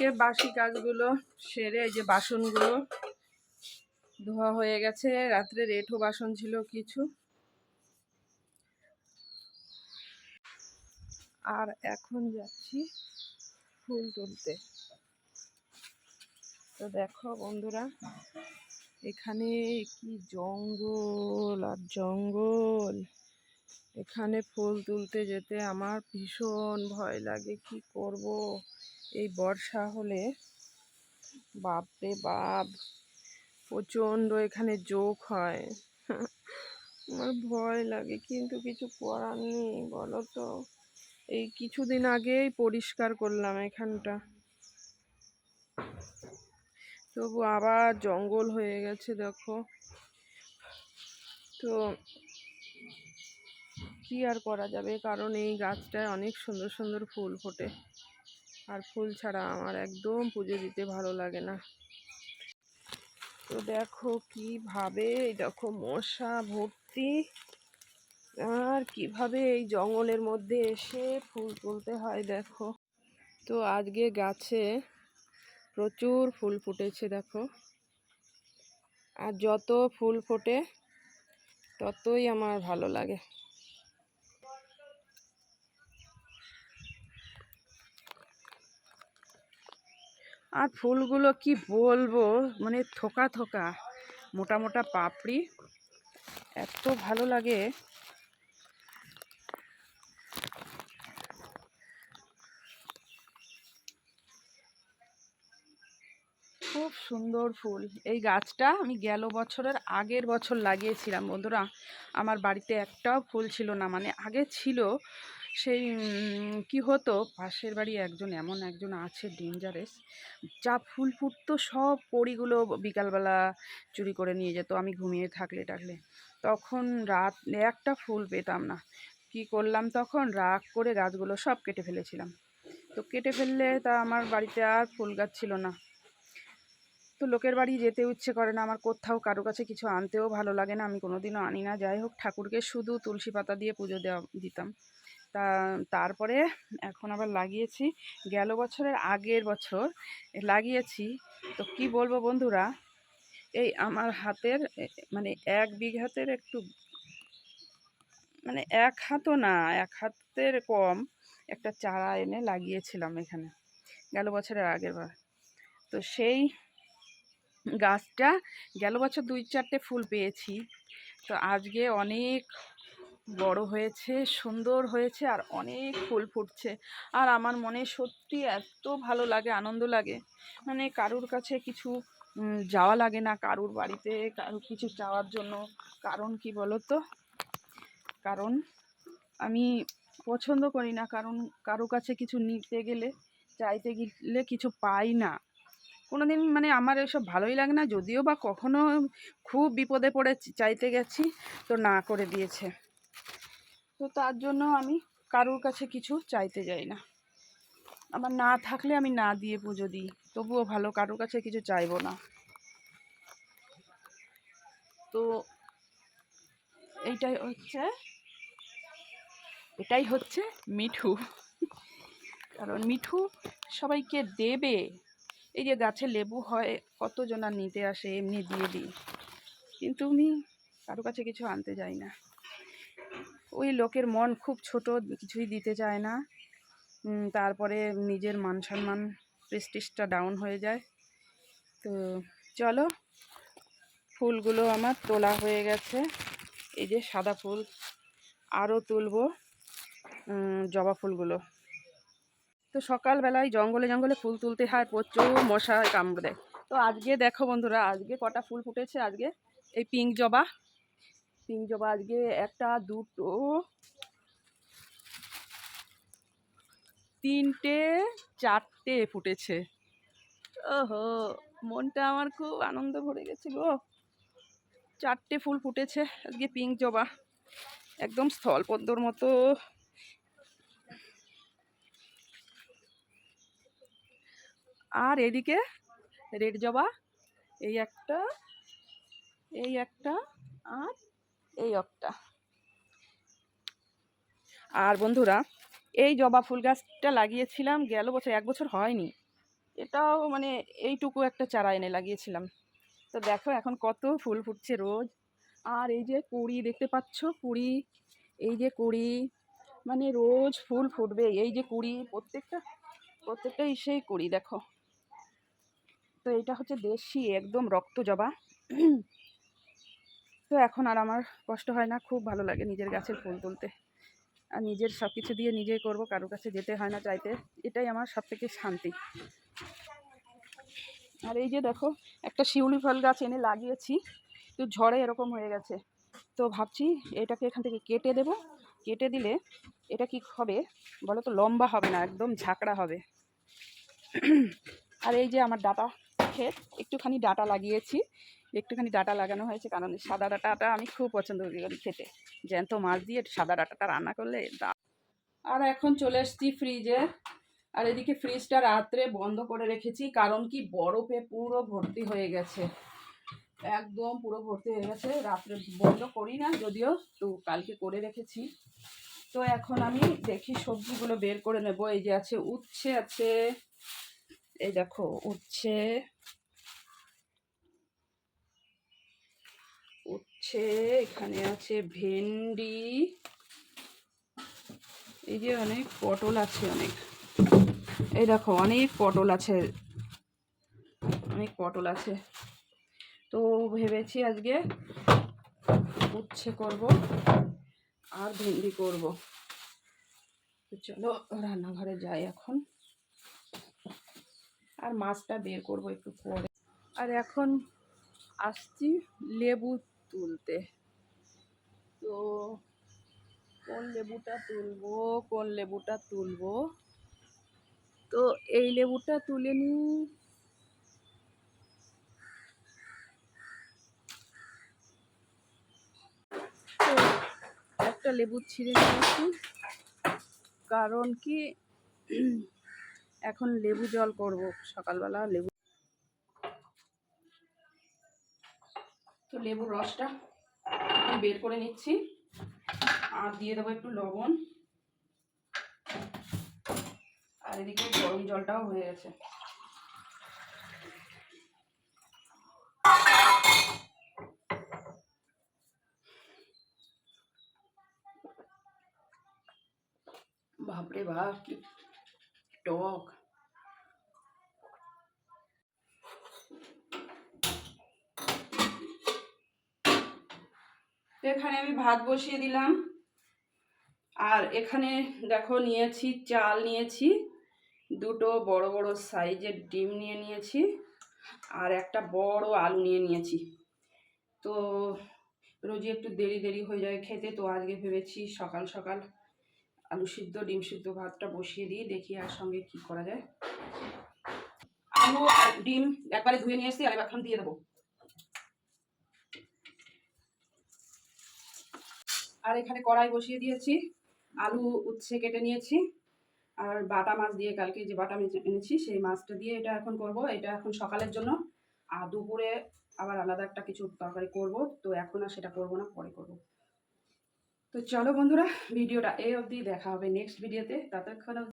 আজকে বাসি কাজগুলো সেরে এই যে বাসনগুলো ধোয়া হয়ে গেছে। রাত্রে রেঠো বাসন ছিল কিছু, আর এখন যাচ্ছি ফুল তুলতে। তো দেখো বন্ধুরা, এখানে কি জঙ্গল আর জঙ্গল। এখানে ফুল তুলতে যেতে আমার ভীষণ ভয় লাগে। কি করব এই বর্ষা হলে? বাপরে বাপ, প্রচণ্ড এখানে জোক হয়। আমার ভয় লাগে, কিন্তু কিছু করার নেই, বলো তো। এই কিছুদিন আগেই পরিষ্কার করলাম এখানটা, তবু আবার জঙ্গল হয়ে গেছে দেখো। তো কি আর করা যাবে, কারণ এই গাছটায় অনেক সুন্দর সুন্দর ফুল ফোটে, আর ফুল ছাড়া আমার একদম পুজো দিতে ভালো লাগে না। তো দেখো কিভাবে, দেখো মশা ভর্তি, আর কিভাবে এই জঙ্গলের মধ্যে এসে ফুল তুলতে হয় দেখো। তো আজকে গাছে প্রচুর ফুল ফুটেছে দেখো, আর যত ফুল ফোটে ততই আমার ভালো লাগে। আর ফুলগুলো কি বলবো, মানে থোকা থোকা মোটা মোটা পাপড়ি, এত ভালো লাগে। খুব সুন্দর ফুল। এই গাছটা আমি গেল বছরের আগের বছর লাগিয়েছিলাম বন্ধুরা। আমার বাড়িতে একটাও ফুল ছিল না, মানে আগে ছিল। সেই কি হতো, পাশের বাড়ি এমন একজন আছে ডেঞ্জারাস, যা ফুল ফুটতো সব কড়িগুলো বিকালবেলা চুরি করে নিয়ে যেত আমি ঘুমিয়ে থাকলে টাকলে। তখন রাত একটা ফুল পেতাম না। কি করলাম, তখন রাগ করে গাছগুলো সব কেটে ফেলেছিলাম। তো কেটে ফেললে তা আমার বাড়িতে আর ফুল গাছ ছিল না। তো লোকের বাড়ি যেতে ইচ্ছে করে না আমার, কোথাও কারো কাছে কিছু আনতেও ভালো লাগে না, আমি কোনোদিনও আনি না। যাই হোক, ঠাকুরকে শুধু তুলসী পাতা দিয়ে পুজো দিতাম। তারপরে এখন আবার লাগিয়েছি, গেল বছরের আগের বছর লাগিয়েছি। তো কি বলবো বন্ধুরা, এই আমার হাতের মানে 1 বিঘাতের একটু, মানে 1 হাতও না, 1 হাতের কম একটা চারা এনে লাগিয়েছিলাম এখানে গেল বছরের আগের বার। তো সেই গাছটা গেল বছর 2-4টে ফুল পেয়েছি। তো আজকে অনেক বড় হয়েছে, সুন্দর হয়েছে, আর অনেক ফুল ফুটছে। আর আমার মনে সত্যি এত ভালো লাগে, আনন্দ লাগে, মানে কারুর কাছে কিছু যাওয়া লাগে না, কারুর বাড়িতে কারু কিছু চাওয়ার জন্য। কারণ কি বলো তো, কারণ আমি পছন্দ করি না, কারণ কারো কাছে কিছু নিতে গেলে, চাইতে গেলে কিছু পাই না কোনোদিন, মানে আমার এসব ভালোই লাগে না। যদিও বা কখনো খুব বিপদে পড়ে চাইতে গেছি, তো না করে দিয়েছে। তো তার জন্য আমি কারোর কাছে কিছু চাইতে যাই না। আমার না থাকলে আমি না দিয়ে পুজো দিই, তবুও ভালো, কারোর কাছে কিছু চাইবো না। তো এটাই হচ্ছে মিঠু, কারণ মিঠু সবাইকে দেবে। এই যে গাছে লেবু হয়, কতজনা নিতে আসে, এমনি দিয়ে দিই, কিন্তু আমি কারো কাছে কিছু আনতে যাই না। ওই লোকের মন খুব ছোট, কিছুই দিতে চায় না। তারপরে নিজের মান সম্মান, প্রেস্টিজটা ডাউন হয়ে যায়। তো চলো, ফুলগুলো আমার তোলা হয়ে গেছে। এই যে সাদা ফুল, আরও তুলবো জবা ফুলগুলো। তো সকালবেলায় জঙ্গলে জঙ্গলে ফুল তুলতে হয়, প্রচুর মশা কামড় দেয়। তো আজকে দেখো বন্ধুরা, আজকে কটা ফুল ফুটেছে। আজকে এই পিঙ্ক জবা আজকে 1, 2, 3টে, 4টে ফুটেছে। ওহো, মনটা আমার খুব আনন্দ ভরে গেছে গো। 4টে ফুল ফুটেছে আজকে, পিঙ্ক জবা, একদম স্থলপদ্মর মতো। আর এদিকে রেড জবা, এই একটা, আর এই একটা। আর বন্ধুরা, এই জবা ফুল গাছটা লাগিয়েছিলাম গেল বছর, 1 বছর হয়নি, এটাও মানে এইটুকু একটা চারা এনে লাগিয়েছিলাম। তো দেখো এখন কত ফুল ফুটছে রোজ। আর এই যে কুঁড়ি দেখতে পাচ্ছ, কুঁড়ি, এই যে কুঁড়ি, মানে রোজ ফুল ফুটবে। এই যে কুঁড়ি, প্রত্যেকটাই সেই কুঁড়ি দেখো। তো এটা হচ্ছে দেশি একদম রক্ত জবা। তো এখন আর আমার কষ্ট হয় না, খুব ভালো লাগে নিজের গাছের ফুল তুলতে। আর নিজের সব কিছু দিয়ে নিজেই করব, কারো কাছে যেতে হয় না চাইতে। এটাই আমার সব থেকে শান্তি। আর এই যে দেখো একটা শিউলি ফল গাছ এনে লাগিয়েছি, তো ঝড়ে এরকম হয়ে গেছে। তো ভাবছি এটাকে এখান থেকে কেটে দেব। কেটে দিলে এটা কি হবে বলো তো, লম্বা হবে না, একদম ঝাঁকড়া হবে। আর এই যে আমার ডাটা ক্ষেত, একটুখানি ডাটা লাগিয়েছি, একটুখানি ডাটা লাগানো হয়েছে, কারণ সাদা ডাটাটা আমি খুব পছন্দ করি খেতে। জ্যান্ত মাছ দিয়ে সাদা ডাটাটা রান্না করলে আর এখন চলে এসেছি ফ্রিজে। আর এদিকে ফ্রিজটা রাত্রে বন্ধ করে রেখেছি, কারণ কি বরফে পুরো ভর্তি হয়ে গেছে, একদম পুরো ভর্তি হয়ে গেছে। রাত্রে বন্ধ করি না যদিও, তো কালকে করে রেখেছি। তো এখন আমি দেখি সবজিগুলো বের করে নেব। এই যে আছে উচ্ছে, আছে এই দেখো উচ্ছে, এখানে আছে ভেন্ডি, এই যে অনেক পটল আছে, অনেক, এই দেখো অনেক পটল আছে, তো ভেবেছি আজকে উচ্ছে করব আর ভেন্ডি করব। তো চলো রান্নাঘরে যাই এখন, আর মাছটা বের করব একটু পরে। আর এখন আসছি লেবু তুলতে। তো কোন লেবুটা তুলবো, তো এই লেবুটা তুলে নিই। তো একটা লেবু ছিঁড়ে নিয়েছি, কারণ কি এখন লেবু জল করব সকালবেলা। তো লেবুর রসটা বের করে নিচ্ছি, আর দিয়ে দেবো একটু লবণ। আর এদিকে গরম জলটাও হয়ে গেছে। বাপরে বাপ কি টক। এখানে আমি ভাত বসিয়ে দিলাম, আর এখানে দেখো নিয়েছি চাল, নিয়েছি দুটো বড় বড় সাইজের ডিম নিয়েছি, আর একটা বড় আলু নিয়েছি। তো রোজই একটু দেরি হয়ে যায় খেতে, তো আজকে ভেবেছি সকাল সকাল আলু সিদ্ধ ডিম সিদ্ধ ভাতটা বসিয়ে দিই, দেখি আর সঙ্গে কি করা যায়। আলু আর ডিম একবারে ধুয়ে নিয়ে এসেছি, আর এখন দিয়ে দেবো। আর এখানে কড়াই বসিয়ে দিয়েছি, আলু উচ্ছে কেটে নিয়েছি, আর বাটা মাছ দিয়ে কালকে যে বাটা এনেছি সেই মাছটা দিয়ে এটা এখন করব। এটা এখন সকালের জন্য, আর দুপুরে আবার আলাদা একটা কিছু তরকারি করব, তো এখন আর সেটা করব না, পরে করব। তো চলো বন্ধুরা, ভিডিওটা এই অবধি, দেখা হবে নেক্সট ভিডিওতে, ততক্ষণ